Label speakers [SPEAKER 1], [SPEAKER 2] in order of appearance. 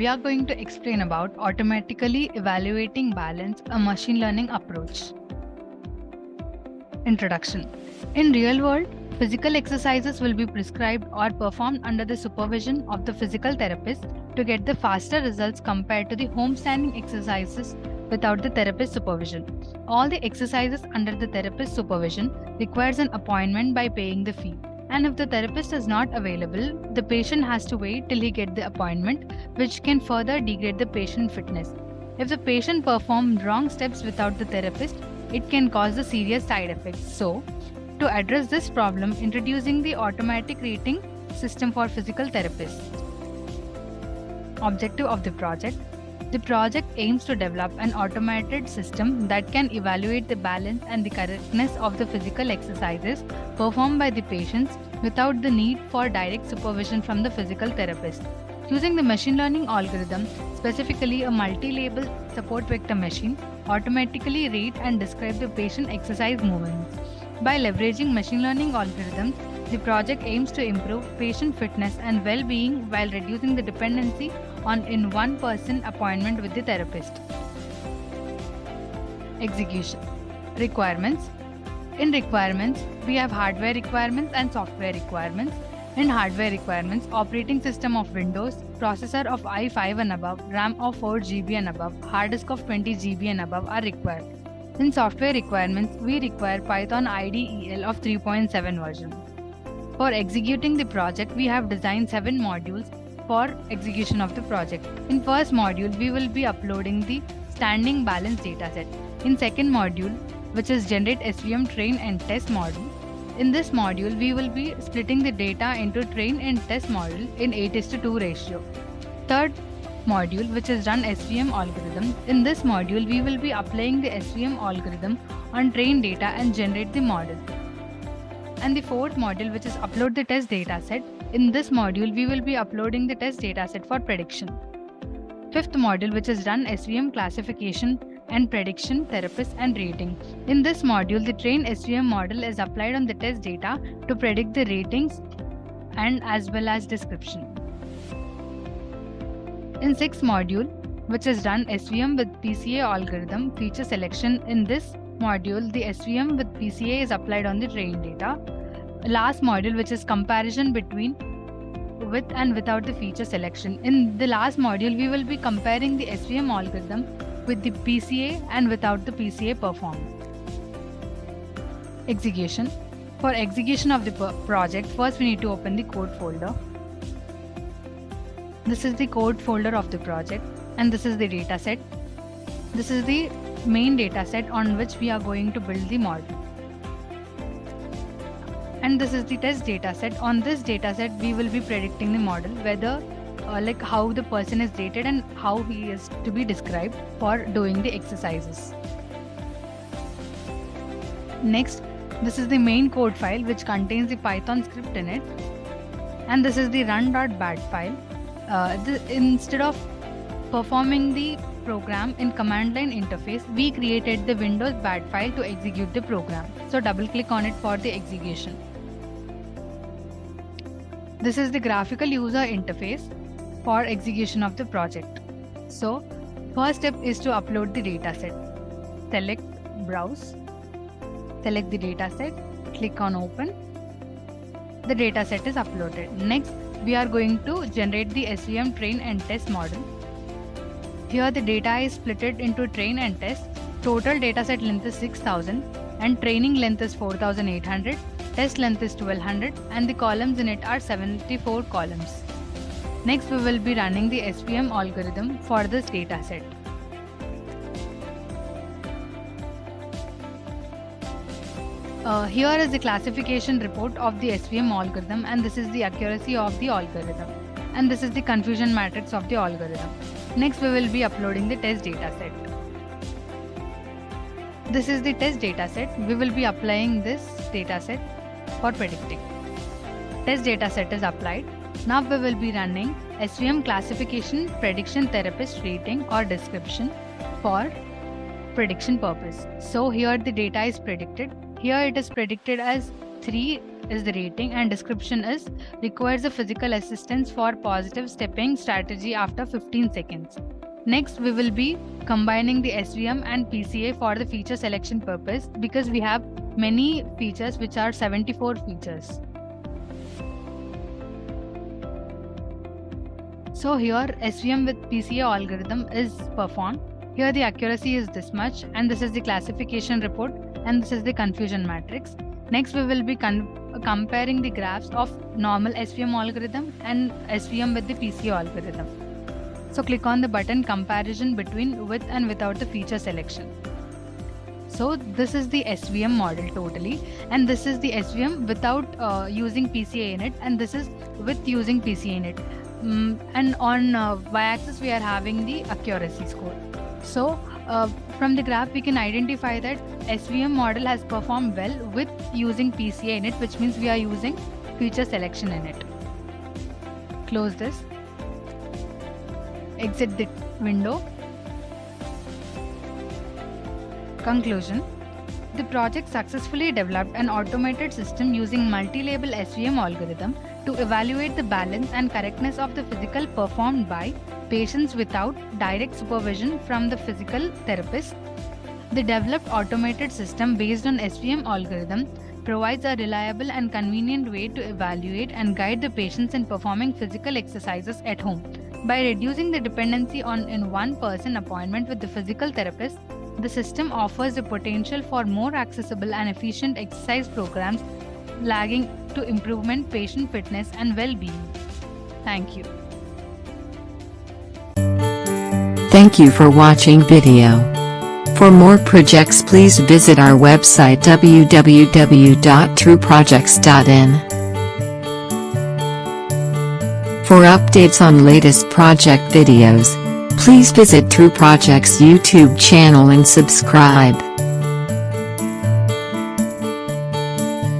[SPEAKER 1] we are going to explain about automatically evaluating balance, a machine learning approach. Introduction. In real world, physical exercises will be prescribed or performed under the supervision of the physical therapist to get the faster results compared to the home standing exercises without the therapist supervision. All the exercises under the therapist supervision requires an appointment by paying the fee. And if the therapist is not available, the patient has to wait till he gets the appointment, which can further degrade the patient fitness. If the patient performs wrong steps without the therapist, it can cause the serious side effects. So, to address this problem, introducing the automatic rating system for physical therapists. Objective of the project. The project aims to develop an automated system that can evaluate the balance and the correctness of the physical exercises performed by the patients without the need for direct supervision from the physical therapist. Using the machine learning algorithm, specifically a multi-label support vector machine, automatically rate and describe the patient exercise movements. By leveraging machine learning algorithms, the project aims to improve patient fitness and well-being while reducing the dependency on in one-person appointment with the therapist. Execution. Requirements. In requirements, we have hardware requirements and software requirements. In hardware requirements, operating system of Windows, processor of i5 and above, RAM of 4 GB and above, hard disk of 20 GB and above are required. In software requirements, we require Python IDEL of 3.7 version. For executing the project, we have designed 7 modules for execution of the project. In first module, we will be uploading the standing balance dataset. In second module, which is generate SVM train and test module. In this module, we will be splitting the data into train and test module in 8:2 ratio. Third module, which is run SVM algorithm. In this module, we will be applying the SVM algorithm on train data and generate the model. And the fourth module, which is upload the test dataset. In this module, we will be uploading the test dataset for prediction. Fifth module, which is run SVM classification and prediction, therapist and rating. In this module, the trained SVM model is applied on the test data to predict the ratings and as well as description. In sixth module, which is run SVM with PCA algorithm feature selection. In this module, the SVM with PCA is applied on the trained data. Last module, which is comparison between with and without the feature selection. In the last module, we will be comparing the SVM algorithm with the PCA and without the PCA performance. Execution. For execution of the project, first we need to open the code folder. This is the code folder of the project and this is the dataset. This is the main dataset on which we are going to build the model. And this is the test dataset. On this dataset, we will be predicting the model, whether like how the person is rated and how he is to be described for doing the exercises. Next, this is the main code file which contains the Python script in it. And this is the run.bat file. Instead of performing the program in command line interface, we created the Windows bat file to execute the program. So double click on it for the execution. This is the graphical user interface for execution of the project. So first step is to upload the dataset. Select browse, select the dataset, click on open. The dataset is uploaded. Next, we are going to generate the SVM train and test model. Here the data is splitted into train and test. Total dataset length is 6000 and training length is 4800. Test length is 1200 and the columns in it are 74 columns. Next, we will be running the SVM algorithm for this dataset. Here is the classification report of the SVM algorithm and this is the accuracy of the algorithm. And this is the confusion matrix of the algorithm. Next, we will be uploading the test dataset. This is the test dataset. We will be applying this dataset for predicting. Test dataset is applied. Now we will be running SVM classification, prediction, therapist rating or description for prediction purpose. So here the data is predicted. Here it is predicted as 3 is the rating, and description is requires a physical assistance for positive stepping strategy after 15 seconds. Next, we will be combining the SVM and PCA for the feature selection purpose because we have many features which are 74 features. So here SVM with PCA algorithm is performed. Here the accuracy is this much, and this is the classification report, and this is the confusion matrix. Next, we will be comparing the graphs of normal SVM algorithm and SVM with the PCA algorithm. So click on the button comparison between with and without the feature selection. So this is the SVM model totally, and this is the SVM without using PCA in it, and this is with using PCA in it. And on y-axis we are having the accuracy score. So from the graph we can identify that SVM model has performed well with using PCA in it, which means we are using feature selection in it. Close this. Exit the window. Conclusion. The project successfully developed an automated system using multi-label SVM algorithm to evaluate the balance and correctness of the physical performed by patients without direct supervision from the physical therapist. The developed automated system based on SVM algorithm provides a reliable and convenient way to evaluate and guide the patients in performing physical exercises at home. By reducing the dependency on in one-person appointment with the physical therapist, the system offers the potential for more accessible and efficient exercise programs, lagging to improvement patient fitness and well-being. Thank you.
[SPEAKER 2] Thank you for watching video. For more projects, please visit our website www.trueprojects.in. For updates on latest project videos, please visit True Projects YouTube channel and subscribe.